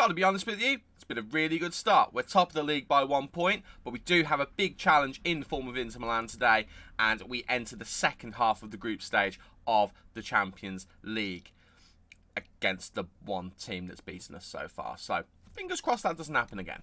got to be honest with you, it's been a really good start. We're top of the league by 1 point, but we do have a big challenge in the form of Inter Milan today, and we enter the second half of the group stage of the Champions League against the one team that's beaten us so far. So, fingers crossed that doesn't happen again.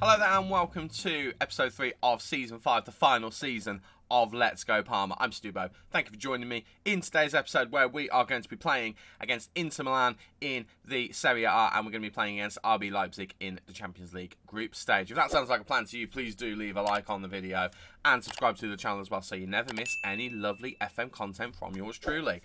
Hello there and welcome to episode 3 of season 5, the final season of Let's Go Parma. I'm Stubo. Thank you for joining me in today's episode where we are going to be playing against Inter Milan in the Serie A, and we're going to be playing against RB Leipzig in the Champions League group stage. If that sounds like a plan to you, please do leave a like on the video and subscribe to the channel as well so you never miss any lovely FM content from yours truly.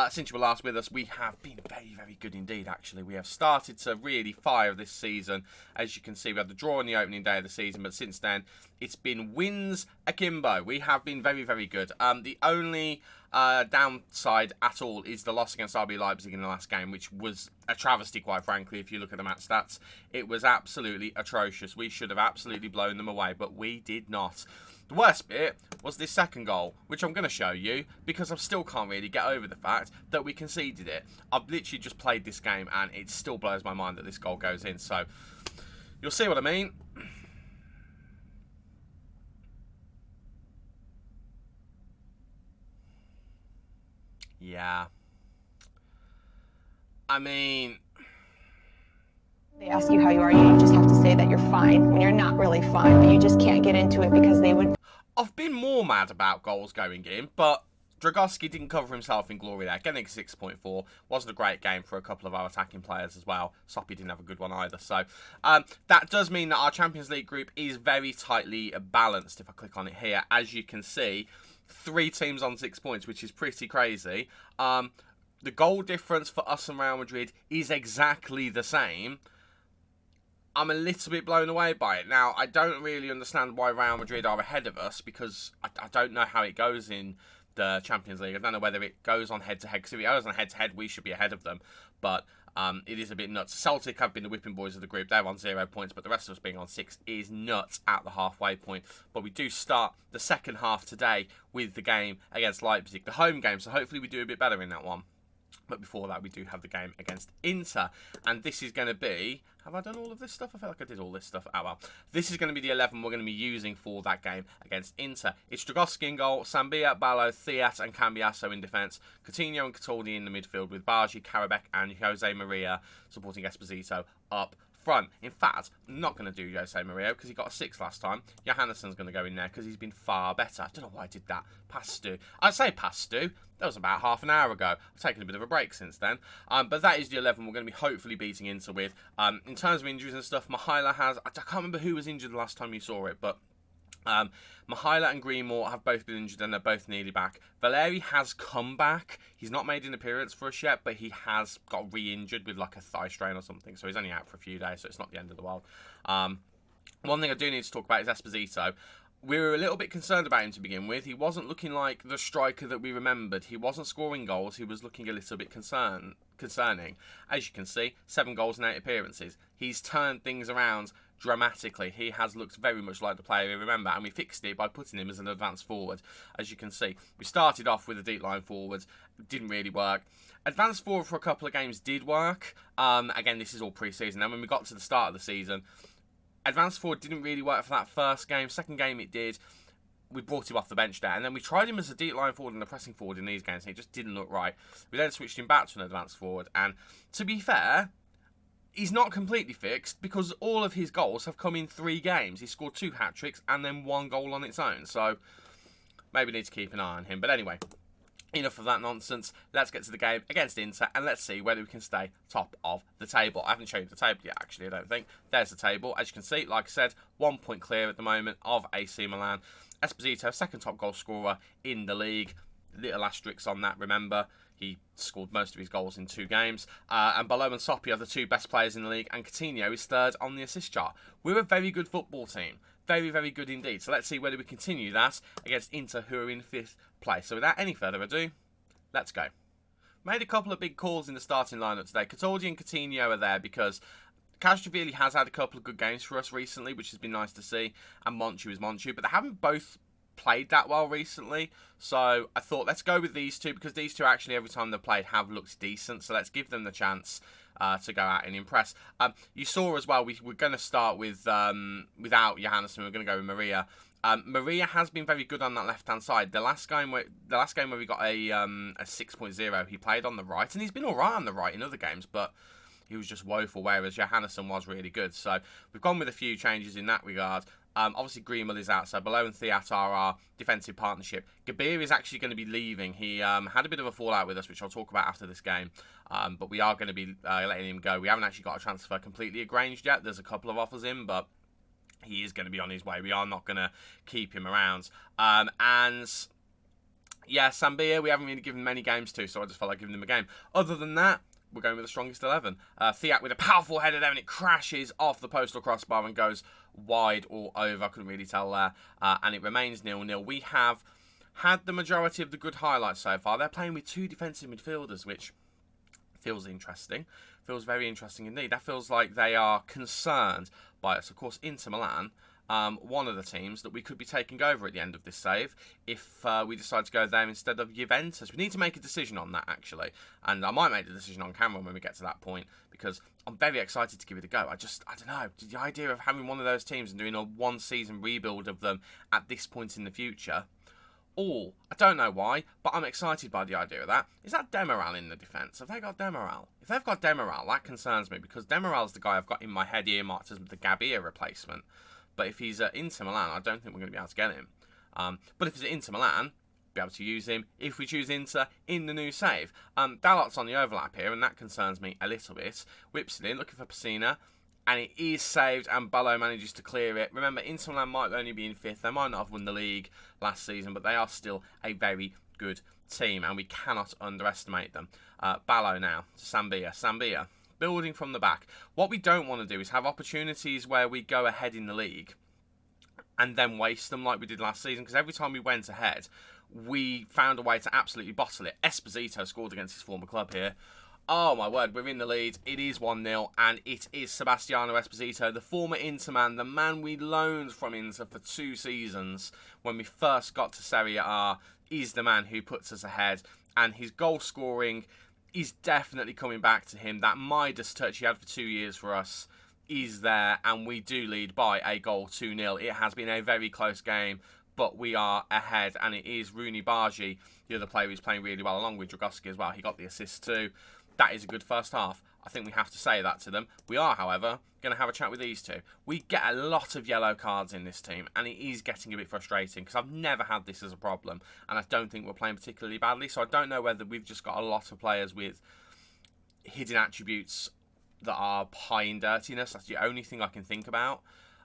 Since you were last with us, we have been very, very good indeed, actually. We have started to really fire this season. As you can see, we had the draw on the opening day of the season, but since then, it's been wins akimbo. We have been very, very good. The only downside at all is the loss against RB Leipzig in the last game, which was a travesty, quite frankly, if you look at the match stats. It was absolutely atrocious. We should have absolutely blown them away, but we did not. The worst bit was this second goal, which I'm going to show you because I still can't really get over the fact that we conceded it. I've literally just played this game and it still blows my mind that this goal goes in. So, you'll see what I mean. Yeah. I mean... They ask you how you are, you just have to say that you're fine when you're not really fine, but you just can't get into it because they would... I've been more mad about goals going in, but Dragowski didn't cover himself in glory there. Getting 6.4 wasn't a great game for a couple of our attacking players as well. Soppy didn't have a good one either. So that does mean that our Champions League group is very tightly balanced. If I click on it here, as you can see, 3 teams on 6 points, which is pretty crazy. The goal difference for us and Real Madrid is exactly the same. I'm a little bit blown away by it. Now, I don't really understand why Real Madrid are ahead of us because I don't know how it goes in the Champions League. I don't know whether it goes on head-to-head, because if it goes on head-to-head, we should be ahead of them. But it is a bit nuts. Celtic have been the whipping boys of the group. They're on 0 points, but the rest of us being on 6 is nuts at the halfway point. But we do start the second half today with the game against Leipzig, the home game, so hopefully we do a bit better in that one. But before that, we do have the game against Inter. And this is going to be... Have I done all of this stuff? I feel like I did all this stuff. Oh, well. This is going to be the 11 we're going to be using for that game against Inter. It's Dragowski in goal, Sambia, Ballo, Thiat and Cambiasso in defence. Coutinho and Cataldi in the midfield with Bargi, Karabek and Jose Maria supporting Esposito up front. In fact, I'm not going to do Jose Maria because he got a 6 last time. Johannessen's going to go in there because he's been far better. I don't know why I did that. Pass Stu. I say pass Stu. That was about half an hour ago. I've taken a bit of a break since then. But that is the 11 we're going to be hopefully beating Inter with. In terms of injuries and stuff, Mihaila has... I can't remember who was injured the last time you saw it, but... Mihaila and Greenmore have both been injured and they're both nearly back. Valeri has come back. He's not made an appearance for us yet, but he has got re-injured with like a thigh strain or something. So he's only out for a few days, so it's not the end of the world. One thing I do need to talk about is Esposito. We were a little bit concerned about him to begin with. He wasn't looking like the striker that we remembered. He wasn't scoring goals. He was looking a little bit concerning. As you can see, 7 goals and 8 appearances. He's turned things around dramatically. He has looked very much like the player we remember, and we fixed it by putting him as an advanced forward. As you can see, we started off with a deep line forward. Didn't really work. Advanced forward for a couple of games did work. Again, this is all pre-season. And when we got to the start of the season, advanced forward didn't really work for that first game. Second game it did. We brought him off the bench there. And then we tried him as a deep line forward and a pressing forward in these games. And it just didn't look right. We then switched him back to an advanced forward. And to be fair, he's not completely fixed because all of his goals have come in 3 games. He scored 2 hat-tricks and then 1 goal on its own. So maybe we need to keep an eye on him. But anyway, enough of that nonsense. Let's get to the game against Inter and let's see whether we can stay top of the table. I haven't shown you the table yet, actually, I don't think. There's the table. As you can see, like I said, 1 point clear at the moment of AC Milan. Esposito, second top goal scorer in the league. Little asterisks on that, remember. He scored most of his goals in 2 games. And Ballo and Soppy are the 2 best players in the league. And Coutinho is 3rd on the assist chart. We're a very good football team. Very, very good indeed. So let's see whether we continue that against Inter, who are in 5th place. So without any further ado, let's go. Made a couple of big calls in the starting lineup today. Cataldi and Coutinho are there because Castrovilli has had a couple of good games for us recently, which has been nice to see, and Monchu is Monchu, but they haven't both played that well recently, so I thought let's go with these two, because these two actually every time they've played have looked decent, so let's give them the chance to go out and impress. You saw as well, we're going to start with without Johannesson, we're going to go with Maria. Maria has been very good on that left-hand side. The last game where we got a 6.0, he played on the right, and he's been all right on the right in other games, but he was just woeful, whereas Johannesson was really good. So we've gone with a few changes in that regard. Obviously, Greenwell is out, so Below and Theat are our defensive partnership. Gabir is actually going to be leaving. He had a bit of a fallout with us, which I'll talk about after this game. But we are going to be letting him go. We haven't actually got a transfer completely arranged yet. There's a couple of offers in, but he is going to be on his way. We are not going to keep him around. And yeah, Sambia, we haven't really given many games to, so I just felt like giving him a game. Other than that, we're going with the strongest 11. Theat with a powerful header there, and it crashes off the postal crossbar and goes wide or over. I couldn't really tell there. And it remains 0-0. We have had the majority of the good highlights so far. They're playing with two defensive midfielders, which feels interesting. Feels very interesting indeed. That feels like they are concerned by us. Of course, Inter Milan, one of the teams that we could be taking over at the end of this save if we decide to go there instead of Juventus. We need to make a decision on that, actually. And I might make the decision on camera when we get to that point, because I'm very excited to give it a go. I don't know. The idea of having one of those teams and doing a one-season rebuild of them at this point in the future, I don't know why, but I'm excited by the idea of that. Is that Demiral in the defence? Have they got Demiral? If they've got Demiral, that concerns me, because Demiral's the guy I've got in my head earmarked as the Gabir replacement. But if he's at Inter Milan, I don't think we're going to be able to get him. But if he's at Inter Milan, be able to use him if we choose Inter in the new save. Dalot's on the overlap here, and that concerns me a little bit. Whips it in, looking for Pacina, and it is saved, and Ballo manages to clear it. Remember, Inter Milan might only be in 5th. They might not have won the league last season, but they are still a very good team, and we cannot underestimate them. Ballo now to Sambia. Sambia, building from the back. What we don't want to do is have opportunities where we go ahead in the league and then waste them like we did last season, because every time we went ahead, we found a way to absolutely bottle it. Esposito scored against his former club here. Oh my word, we're in the lead. It is 1-0, and it is Sebastiano Esposito, the former Inter man, the man we loaned from Inter for 2 seasons when we first got to Serie A, is the man who puts us ahead, and his goal scoring is definitely coming back to him. That Midas touch he had for 2 years for us is there, and we do lead by a goal, 2-0. It has been a very close game, but we are ahead, and it is Rooney Bargi, the other player who's playing really well, along with Dragowski as well. He got the assist too. That is a good first half. I think we have to say that to them. We are, however, going to have a chat with these two. We get a lot of yellow cards in this team, and it is getting a bit frustrating, because I've never had this as a problem, and I don't think we're playing particularly badly, so I don't know whether we've just got a lot of players with hidden attributes that are high in dirtiness. That's the only thing I can think about.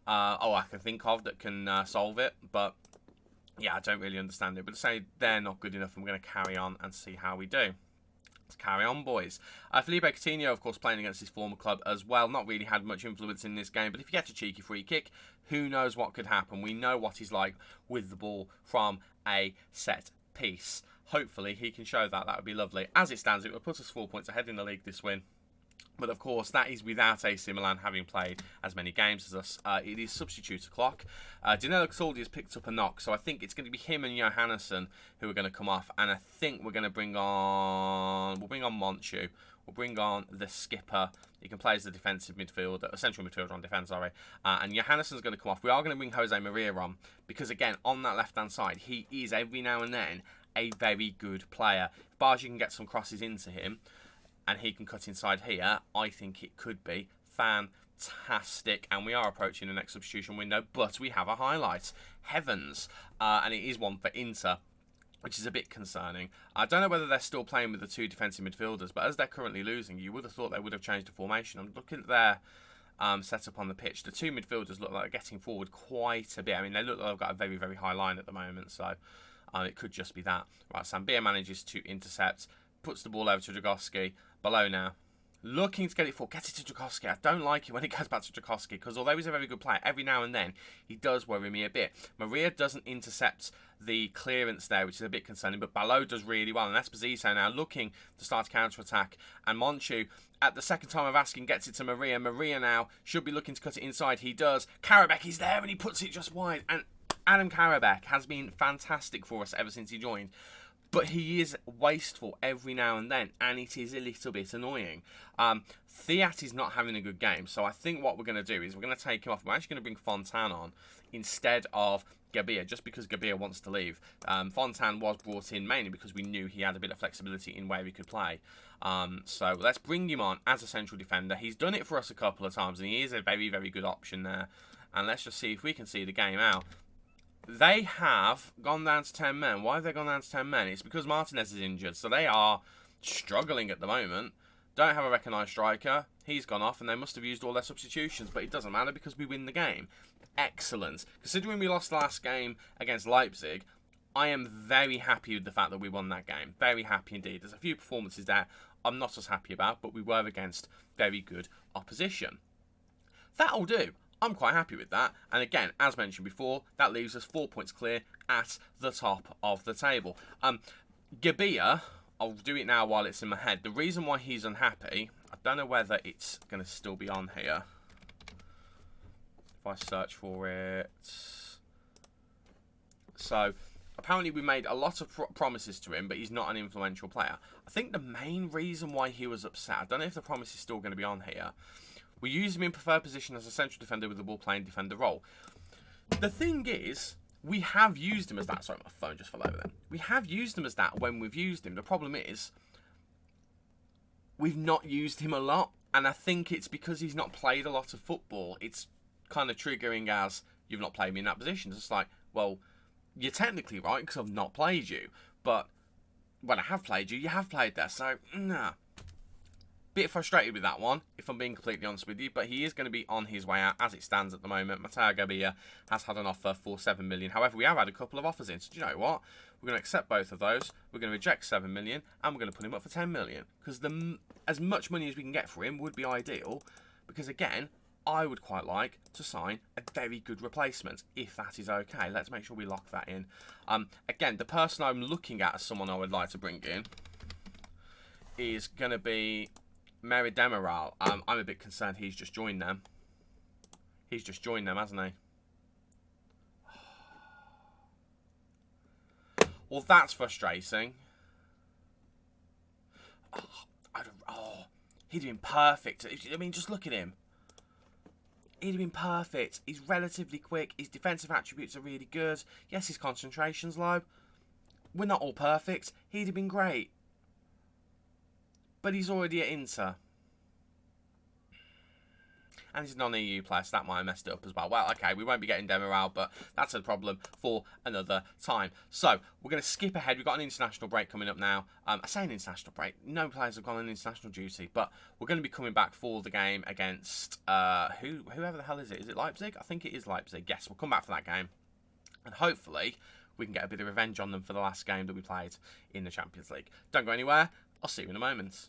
I can think of that can solve it, but yeah, I don't really understand it. But to say they're not good enough, I'm going to carry on and see how we do. Let's carry on, boys. Felipe Coutinho, of course, playing against his former club as well. Not really had much influence in this game, but if you get a cheeky free kick, who knows what could happen. We know what he's like with the ball from a set piece. Hopefully, he can show that. That would be lovely. As it stands, it will put us 4 points ahead in the league this win. But of course, that is without AC Milan having played as many games as us. It is substitute o'clock. Danilo Cataldi has picked up a knock, so I think it's going to be him and Johannesson who are going to come off. And I think we're going to bring on... We'll bring on Monchu. We'll bring on the skipper. He can play as the defensive midfielder, central midfielder on defence, sorry. And Johannesson's going to come off. We are going to bring Jose Maria on, because again, on that left-hand side, he is every now and then a very good player. If Bargi can get some crosses into him, and he can cut inside here, I think it could be fantastic. And we are approaching the next substitution window, but we have a highlight. Heavens. And it is one for Inter, which is a bit concerning. I don't know whether they're still playing with the 2 defensive midfielders, but as they're currently losing, you would have thought they would have changed the formation. I'm looking at their setup on the pitch. The 2 midfielders look like they're getting forward quite a bit. I mean, they look like they've got a very, very high line at the moment, so it could just be that. Right, Sambia manages to intercept, puts the ball over to Dragowski. Below now. Looking to get it for, gets it to Dragowski. I don't like it when it goes back to Dragowski, because although he's a very good player, every now and then he does worry me a bit. Maria doesn't intercept the clearance there, which is a bit concerning, but Ballot does really well. And Esposito now looking to start a counter-attack. And Monchu, at the second time of asking, gets it to Maria. Maria now should be looking to cut it inside. He does. Karabek is there, and he puts it just wide. And Adam Karabek has been fantastic for us ever since he joined. But he is wasteful every now and then, and it is a little bit annoying. Thiat is not having a good game, so I think what we're going to do is we're going to take him off. We're actually going to bring Fontan on instead of Gabia, just because Gabia wants to leave. Fontan was brought in mainly because we knew he had a bit of flexibility in where he could play. So let's bring him on as a central defender. He's done it for us a couple of times, and he is a very, very good option there. And let's just see if we can see the game out. They have gone down to 10 men. Why have they gone down to 10 men? It's because Martinez is injured. So they are struggling at the moment. Don't have a recognised striker. He's gone off, and they must have used all their substitutions. But it doesn't matter because we win the game. Excellent. Considering we lost the last game against Leipzig, I am very happy with the fact that we won that game. Very happy indeed. There's a few performances there I'm not as happy about, but we were against very good opposition. That'll do. I'm quite happy with that. And again, as mentioned before, that leaves us 4 points clear at the top of the table. Gabia, I'll do it now while it's in my head. The reason why he's unhappy, I don't know whether it's going to still be on here. If I search for it. So, apparently we made a lot of promises to him, but he's not an influential player. I think the main reason why he was upset, I don't know if the promise is still going to be on here. We use him in preferred position as a central defender with the ball playing defender role. The thing is, we have used him as that. Sorry, my phone just fell over there. We have used him as that when we've used him. The problem is, we've not used him a lot. And I think it's because he's not played a lot of football. It's kind of triggering as, you've not played me in that position. It's like, well, you're technically right because I've not played you. But when I have played you, you have played there. So, nah. Bit frustrated with that one, if I'm being completely honest with you, but he is going to be on his way out as it stands at the moment. Matteo Gabia has had an offer for 7 million. However, we have had a couple of offers in, so do you know what? We're going to accept both of those. We're going to reject 7 million, and we're going to put him up for 10 million. Because as much money as we can get for him would be ideal, because again, I would quite like to sign a very good replacement, if that is okay. Let's make sure we lock that in. Again, the person I'm looking at as someone I would like to bring in is going to be Mary Demiral. I'm a bit concerned he's just joined them. He's just joined them, hasn't he? Well, that's frustrating. He'd have been perfect. I mean, just look at him. He'd have been perfect. He's relatively quick. His defensive attributes are really good. Yes, his concentration's low. We're not all perfect. He'd have been great. But he's already at Inter. And he's a non-EU player, so that might have messed it up as well. Well, okay, we won't be getting Demiral, but that's a problem for another time. So, we're going to skip ahead. We've got an international break coming up now. I say an international break. No players have gone on international duty, but we're going to be coming back for the game against whoever the hell is it? Is it Leipzig? I think it is Leipzig. Yes, we'll come back for that game. And hopefully, we can get a bit of revenge on them for the last game that we played in the Champions League. Don't go anywhere. I'll see you in a moment.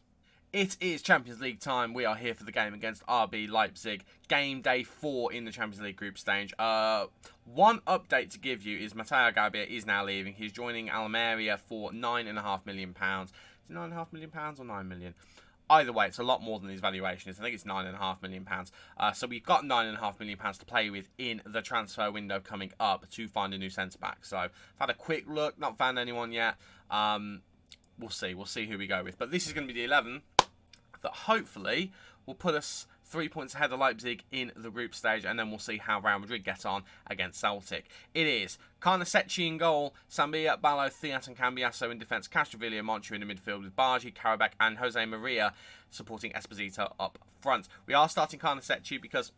It is Champions League time. We are here for the game against RB Leipzig. Game day 4 in the Champions League group stage. One update to give you is Matteo Gabia is now leaving. He's joining Almeria for £9.5 million. Is it £9.5 million or 9 million? Either way, it's a lot more than his valuation is. I think it's £9.5 million. So we've got £9.5 million to play with in the transfer window coming up to find a new centre-back. So I've had a quick look, not found anyone yet. We'll see who we go with. But this is going to be the 11 that hopefully will put us 3 points ahead of Leipzig in the group stage, and then we'll see how Real Madrid get on against Celtic. It is Carnesecchi in goal, Sambia, Ballot, Thiat and Cambiasso in defence, Castrovillo, Monchu in the midfield with Bargi, Karabek and Jose Maria supporting Esposito up front. We are starting Carnesecchi because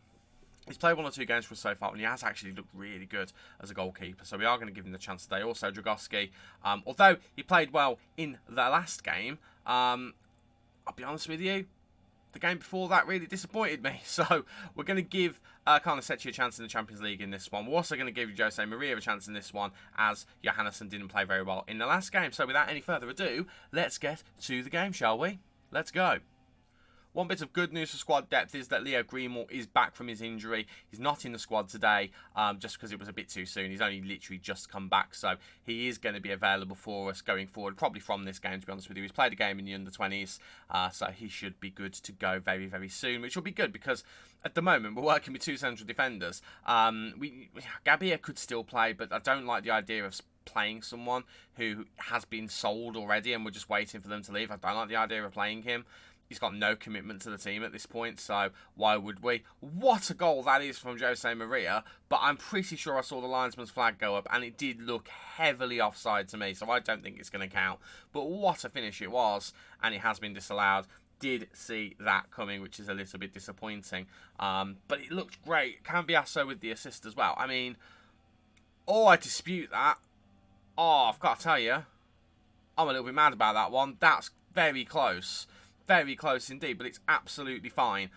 he's played 1 or 2 games for us so far, and he has actually looked really good as a goalkeeper. So we are going to give him the chance today. Also, Dragowski, although he played well in the last game, I'll be honest with you, the game before that really disappointed me. So we're going to give Carnesecchi a chance in the Champions League in this one. We're also going to give Jose Maria a chance in this one, as Johannesson didn't play very well in the last game. So without any further ado, let's get to the game, shall we? Let's go. One bit of good news for squad depth is that Leo Greenwald is back from his injury. He's not in the squad today, just because it was a bit too soon. He's only literally just come back, so he is going to be available for us going forward, probably from this game, to be honest with you. He's played a game in the under-20s, so he should be good to go very, very soon, which will be good because at the moment we're working with two central defenders. Gabia could still play, but I don't like the idea of playing someone who has been sold already and we're just waiting for them to leave. I don't like the idea of playing him. He's got no commitment to the team at this point, so why would we? What a goal that is from Jose Maria, but I'm pretty sure I saw the linesman's flag go up, and it did look heavily offside to me, so I don't think it's going to count. But what a finish it was, and it has been disallowed. Did see that coming, which is a little bit disappointing. But it looked great. Cambiasso with the assist as well. I mean, I dispute that. I've got to tell you, I'm a little bit mad about that one. That's very close. Very close indeed, but it's absolutely fine.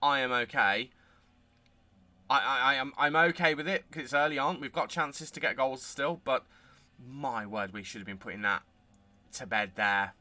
I am okay. I'm okay with it because it's early on. We've got chances to get goals still, but my word, we should have been putting that to bed there.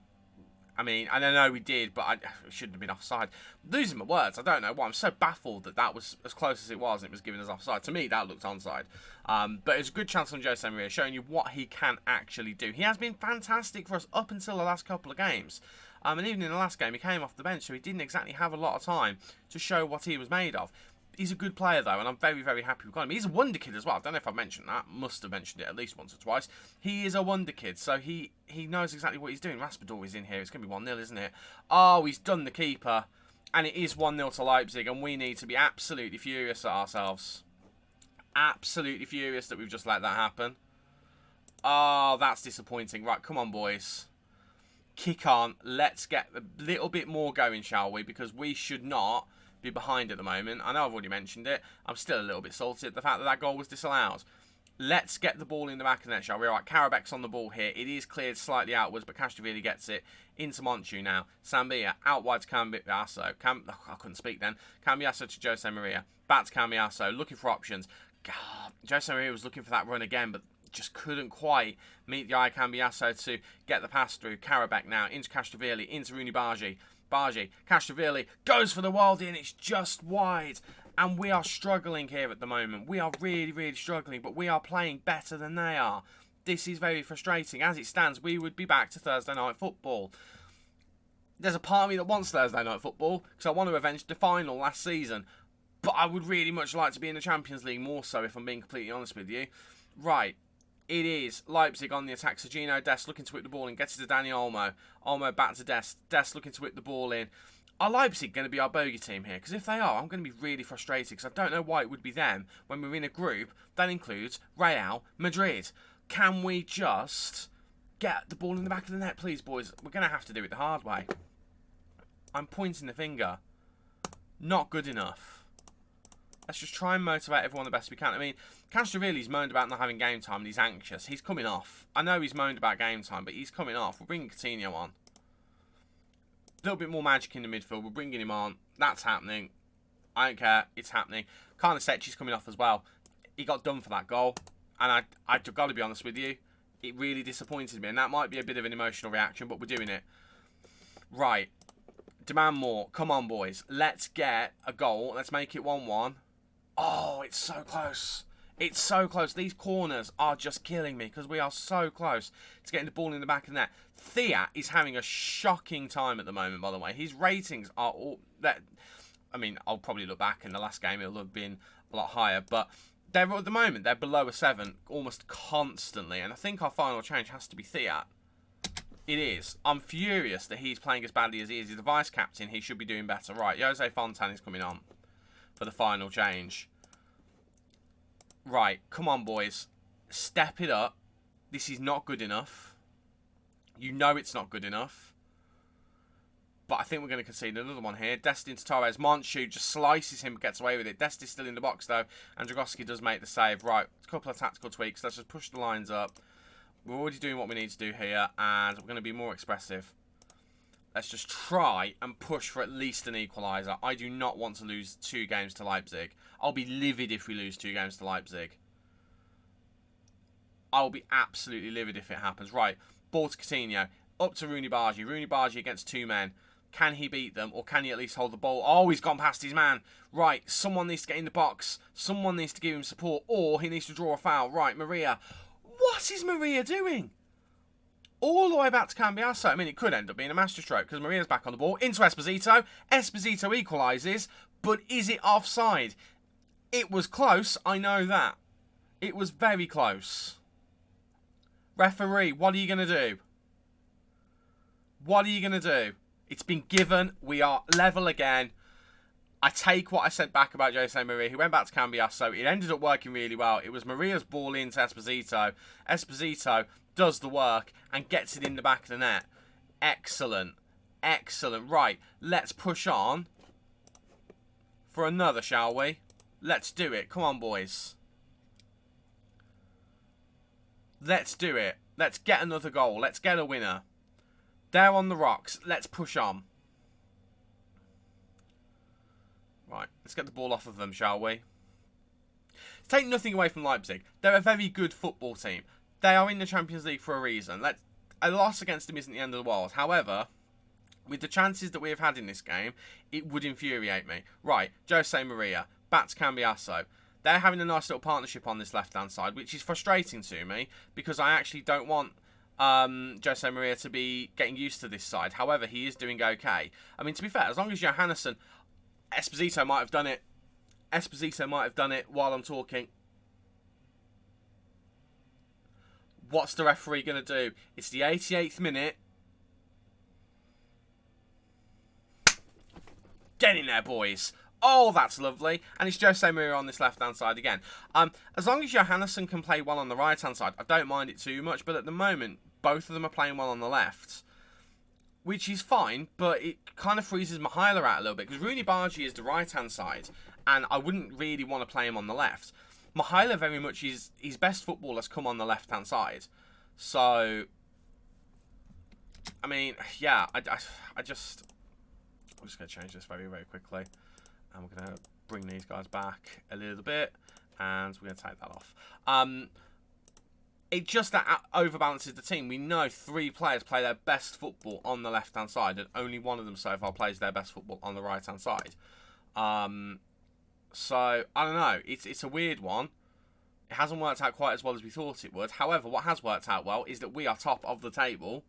I mean, I don't know we did, but it shouldn't have been offside. Losing my words, I don't know why. I'm so baffled that that was as close as it was and it was given as offside. To me, that looked onside. But it's a good chance from Jose Maria, showing you what he can actually do. He has been fantastic for us up until the last couple of games. And even in the last game, he came off the bench, so he didn't exactly have a lot of time to show what he was made of. He's a good player, though, and I'm very, very happy we've got him. He's a wonder kid as well. I don't know if I've mentioned that. Must have mentioned it at least once or twice. He is a wonder kid, so he knows exactly what he's doing. Raspador is in here. It's going to be 1-0, isn't it? Oh, he's done the keeper, and it is 1-0 to Leipzig, and we need to be absolutely furious at ourselves. Absolutely furious that we've just let that happen. Oh, that's disappointing. Right, come on, boys. Kick on. Let's get a little bit more going, shall we? Because we should not be behind at the moment. I know I've already mentioned it. I'm still a little bit salty at the fact that that goal was disallowed. Let's get the ball in the back of the net, shall we? All right, Karabek's on the ball here. It is cleared slightly outwards, but Castrovilli gets it into Monchu now. Sambia out wide to Cambiasso. I couldn't speak then. Cambiasso to Jose Maria. Back to Cambiasso, looking for options. God, Jose Maria was looking for that run again, but just couldn't quite meet the eye of Cambiasso to get the pass through. Karabek now into Castrovilli, into Rooney Bargi. Castrovilli goes for the world in. It's just wide. And we are struggling here at the moment. We are really, really struggling, but we are playing better than they are. This is very frustrating. As it stands, we would be back to Thursday night football. There's a part of me that wants Thursday night football because I want to avenge the final last season. But I would really much like to be in the Champions League more so, if I'm being completely honest with you. Right. It is Leipzig on the attack. Sergino Dest looking to whip the ball in. Gets it to Dani Olmo. Olmo back to Dest. Dest looking to whip the ball in. Are Leipzig going to be our bogey team here? Because if they are, I'm going to be really frustrated because I don't know why it would be them when we're in a group that includes Real Madrid. Can we just get the ball in the back of the net, please, boys? We're going to have to do it the hard way. I'm pointing the finger. Not good enough. Let's just try and motivate everyone the best we can. I mean, Castrovilli's moaned about not having game time and he's anxious. He's coming off. I know he's moaned about game time, but he's coming off. We're bringing Coutinho on. A little bit more magic in the midfield. We're bringing him on. That's happening. I don't care. It's happening. Karnasecchi's coming off as well. He got done for that goal. And I've got to be honest with you. It really disappointed me. And that might be a bit of an emotional reaction, but we're doing it. Right. Demand more. Come on, boys. Let's get a goal. Let's make it 1-1. Oh, it's so close. It's so close. These corners are just killing me because we are so close to getting the ball in the back of the net. Thea is having a shocking time at the moment, by the way. His ratings are all... I mean, I'll probably look back in the last game. It'll have been a lot higher. But they're at the moment, they're below a 7 almost constantly. And I think our final change has to be Thea. It is. I'm furious that he's playing as badly as he is. He's the vice-captain. He should be doing better. Right, Jose Fontan is coming on for the final change. Right, come on, boys. Step it up. This is not good enough. You know it's not good enough. But I think we're going to concede another one here. Dest into Torres. Monchu just slices him, gets away with it. Dest is still in the box, though. And Dragowski does make the save. Right, a couple of tactical tweaks. Let's just push the lines up. We're already doing what we need to do here. And we're going to be more expressive. Let's just try and push for at least an equaliser. I do not want to lose 2 games to Leipzig. I'll be livid if we lose 2 games to Leipzig. I'll be absolutely livid if it happens. Right, ball to Coutinho. Up to Rooney Bargi. Rooney Bargi against 2 men. Can he beat them, or can he at least hold the ball? Oh, he's gone past his man. Right, someone needs to get in the box. Someone needs to give him support, or he needs to draw a foul. Right, Maria. What is Maria doing? All the way back to Cambiasso. I mean, it could end up being a masterstroke, because Maria's back on the ball. Into Esposito. Esposito equalises, but is it offside? It was close, I know that. It was very close. Referee, what are you going to do? What are you going to do? It's been given. We are level again. I take what I said back about Jose Maria. He went back to Cambiasso. It ended up working really well. It was Maria's ball into Esposito. Esposito does the work and gets it in the back of the net. Excellent. Excellent. Right, let's push on for another, shall we? Let's do it. Come on, boys. Let's do it. Let's get another goal. Let's get a winner. They're on the rocks. Let's push on. Right, let's get the ball off of them, shall we? Take nothing away from Leipzig. They're a very good football team. They are in the Champions League for a reason. A loss against them isn't the end of the world. However, with the chances that we have had in this game, it would infuriate me. Right, Jose Maria, back to Cambiasso. They're having a nice little partnership on this left-hand side, which is frustrating to me because I actually don't want Jose Maria to be getting used to this side. However, he is doing okay. I mean, to be fair, as long as Johannesson... Esposito might have done it. Esposito might have done it while I'm talking. What's the referee going to do? It's the 88th minute. Get in there, boys. Oh, that's lovely. And it's Jose Maria on this left-hand side again. As long as Johannesson can play well on the right-hand side, I don't mind it too much. But at the moment, both of them are playing well on the left, which is fine, but it kind of freezes Mihaila out a little bit, because Rooney Bargi is the right-hand side, and I wouldn't really want to play him on the left. Mihaila very much, his best football has come on the left-hand side. So, I mean, yeah, I'm just going to change this very, very quickly. And we're going to bring these guys back a little bit, and we're going to take that off. It just overbalances the team. We know 3 players play their best football on the left-hand side, and only one of them so far plays their best football on the right-hand side. So, I don't know. It's a weird one. It hasn't worked out quite as well as we thought it would. However, what has worked out well is that we are top of the table,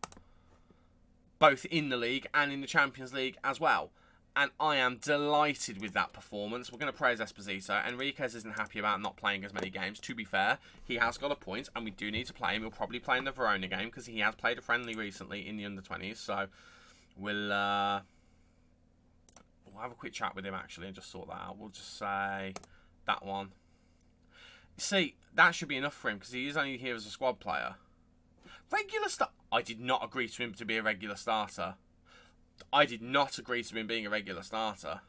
both in the league and in the Champions League as well. And I am delighted with that performance. We're going to praise Esposito. Enriquez isn't happy about not playing as many games. To be fair, he has got a point, and we do need to play him. He'll probably play in the Verona game, because he has played a friendly recently in the under-20s. So we'll have a quick chat with him, actually, and just sort that out. We'll just say that one. See, that should be enough for him, because he is only here as a squad player. Regular start. I did not agree to him to be a regular starter. I did not agree to him being a regular starter.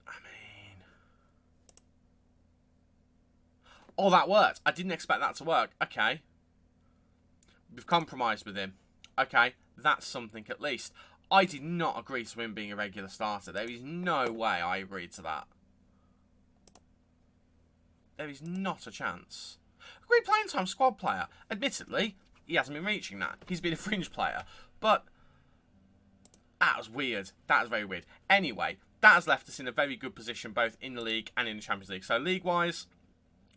I mean... Oh, that worked. I didn't expect that to work. Okay. We've compromised with him. Okay, that's something at least. I did not agree to him being a regular starter. There is no way I agreed to that. There is not a chance. Agreed playing time squad player. Admittedly, he hasn't been reaching that. He's been a fringe player. But that was weird. That was very weird. Anyway, that has left us in a very good position, both in the league and in the Champions League. So league-wise,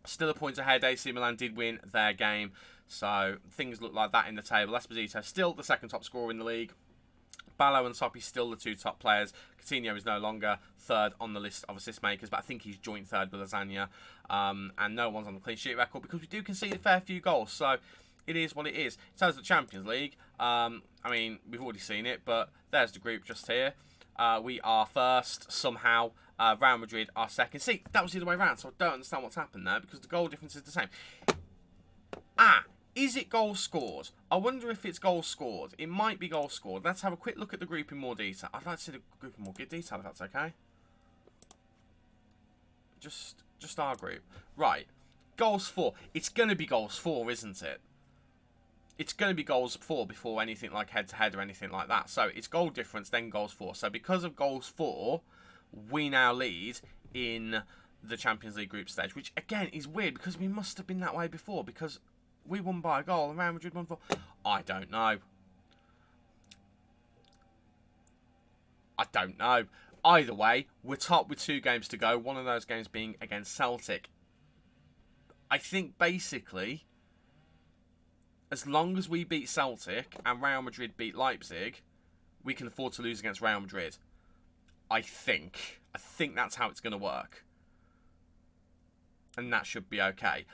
still a point ahead. AC Milan did win their game. So things look like that in the table. Esposito still the second top scorer in the league. Ballo and Soppy still the 2 top players. Coutinho is no longer third on the list of assist makers, but I think he's joint third with Lasagna. And no one's on the clean sheet record, because we do concede a fair few goals. So it is what it is. In terms of the Champions League, I mean, we've already seen it, but there's the group just here. We are first somehow. Real Madrid are second. See, that was the other way around, so I don't understand what's happened there, because the goal difference is the same. Is it goals scored? I wonder if it's goals scored. It might be goals scored. Let's have a quick look at the group in more detail. I'd like to see the group in more good detail, if that's okay. Just our group. Right. Goals for. It's going to be goals for, isn't it? It's going to be goals for before anything like head-to-head or anything like that. So it's goal difference, then goals for. So because of goals for, we now lead in the Champions League group stage, which again is weird, because we must have been that way before, because we won by a goal and Real Madrid won 4. I don't know. I don't know. Either way, we're top with 2 games to go. One of those games being against Celtic. I think basically, as long as we beat Celtic and Real Madrid beat Leipzig, we can afford to lose against Real Madrid. I think. I think that's how it's going to work. And that should be okay.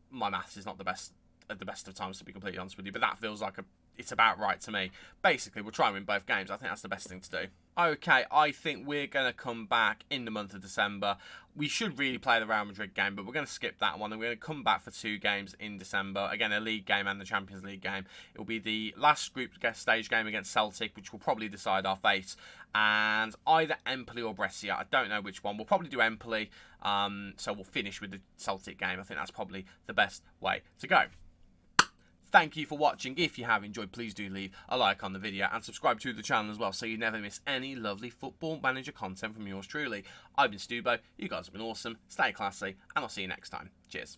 My maths is not the best at the best of times, to be completely honest with you, but that feels like it's about right to me. Basically, we'll try and win both games. I think that's the best thing to do. Okay, I think we're going to come back in the month of December. We should really play the Real Madrid game, but we're going to skip that one. And we're going to come back for 2 games in December. Again, a league game and the Champions League game. It will be the last group stage game against Celtic, which will probably decide our fate. And either Empoli or Brescia. I don't know which one. We'll probably do Empoli. So we'll finish with the Celtic game. I think that's probably the best way to go. Thank you for watching. If you have enjoyed, please do leave a like on the video and subscribe to the channel as well so you never miss any lovely Football Manager content from yours truly. I've been Stubo, you guys have been awesome, stay classy, and I'll see you next time. Cheers.